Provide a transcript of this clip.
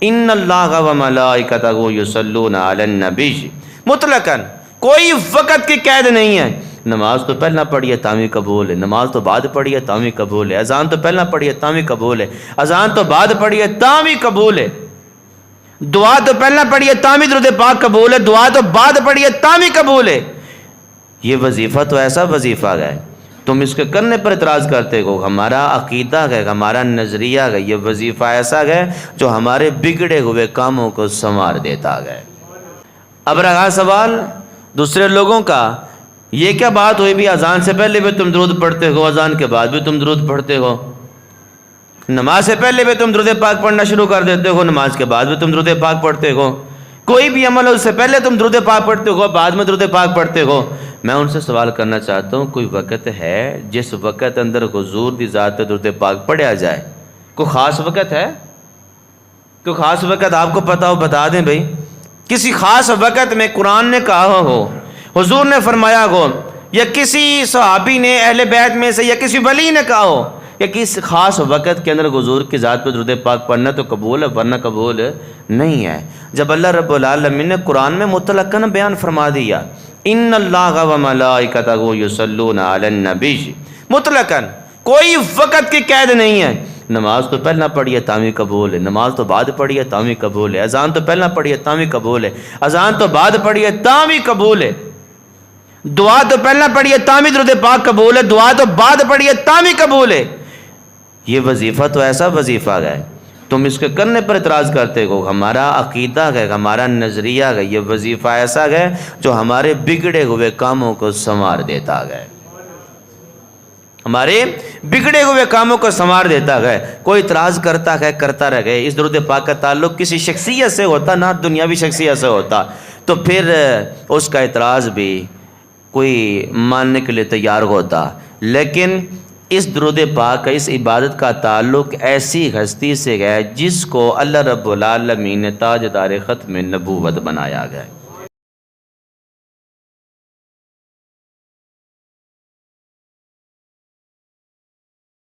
ان اللہ و ملائکتہ یصلون علی النبی مطلقاً کوئی وقت کی قید نہیں ہے. نماز تو پہلا پڑھیے تاوی قبول ہے، نماز تو بعد پڑھیے تاوی قبول ہے، اذان تو پہلا پڑھیے تاوی قبول ہے، اذان تو بعد پڑھیے تاوی قبول ہے، دعا تو پہلا پڑھیے تاوی درود پاک قبول ہے، دعا تو بعد پڑھیے تاوی قبول ہے. یہ وظیفہ تو ایسا وظیفہ ہے، تم اس کے کرنے پر اعتراض کرتے ہو. ہمارا عقیدہ ہے، ہمارا نظریہ ہے، یہ وظیفہ ایسا ہے جو ہمارے بگڑے ہوئے کاموں کو سنوار دیتا ہے. اب رہا سوال دوسرے لوگوں کا، یہ کیا بات ہوئی بھی اذان سے پہلے بھی تم درود پڑھتے ہو، اذان کے بعد بھی تم درود پڑھتے ہو، نماز سے پہلے بھی تم درود پاک پڑھنا شروع کر دیتے ہو، نماز کے بعد بھی تم درود پاک پڑھتے ہو، کوئی بھی عمل ہو اس سے پہلے تم درود پاک پڑھتے ہو، بعد میں درود پاک پڑھتے ہو. میں ان سے سوال کرنا چاہتا ہوں، کوئی وقت ہے جس وقت اندر حضور دی ذات پہ درود پاک پڑھا جائے؟ کوئی خاص وقت ہے؟ کوئی خاص وقت آپ کو پتہ ہو بتا دیں بھائی. کسی خاص وقت میں قرآن نے کہا ہو، حضور نے فرمایا ہو، یا کسی صحابی نے اہل بیت میں سے یا کسی ولی نے کہا ہو کہ کس خاص وقت کے اندر حضور کی ذات پہ درود پاک پڑھنا تو قبول ہے ورنہ قبول نہیں ہے. جب اللہ رب العالمین نے قرآن میں مطلقاً بیان فرما دیا ان اللہ و ملائکتہ یصلون علی النبی، مطلقاً کوئی وقت کی قید نہیں ہے. نماز تو پہلا پڑھیے تاوی قبول ہے، نماز تو بعد پڑھیے تاوی قبول ہے، اذان تو پہلا پڑھیے تاوی قبول ہے، اذان تو بعد پڑھیے تاوی قبول ہے، دعا تو پہلا پڑھیے تاوی درود پاک قبول ہے، دعا تو بعد پڑھیے تاوی قبول ہے. یہ وظیفہ تو ایسا وظیفہ ہے، تم اس کے کرنے پر اعتراض کرتے ہو. ہمارا عقیدہ ہے، ہمارا نظریہ ہے، یہ وظیفہ ایسا ہے جو ہمارے بگڑے ہوئے کاموں کو سنوار دیتا ہے، ہمارے بگڑے ہوئے کاموں کو سنوار دیتا ہے. کوئی اعتراض کرتا ہے کرتا رہ گئے. اس درود پاک کا تعلق کسی شخصیت سے ہوتا نہ دنیاوی شخصیت سے ہوتا تو پھر اس کا اعتراض بھی کوئی ماننے کے لیے تیار ہوتا. لیکن اس درود پاک کا، اس عبادت کا تعلق ایسی ہستی سے ہے جس کو اللہ رب العالمین نے تاجدار ختم نبوت بنایا گیا.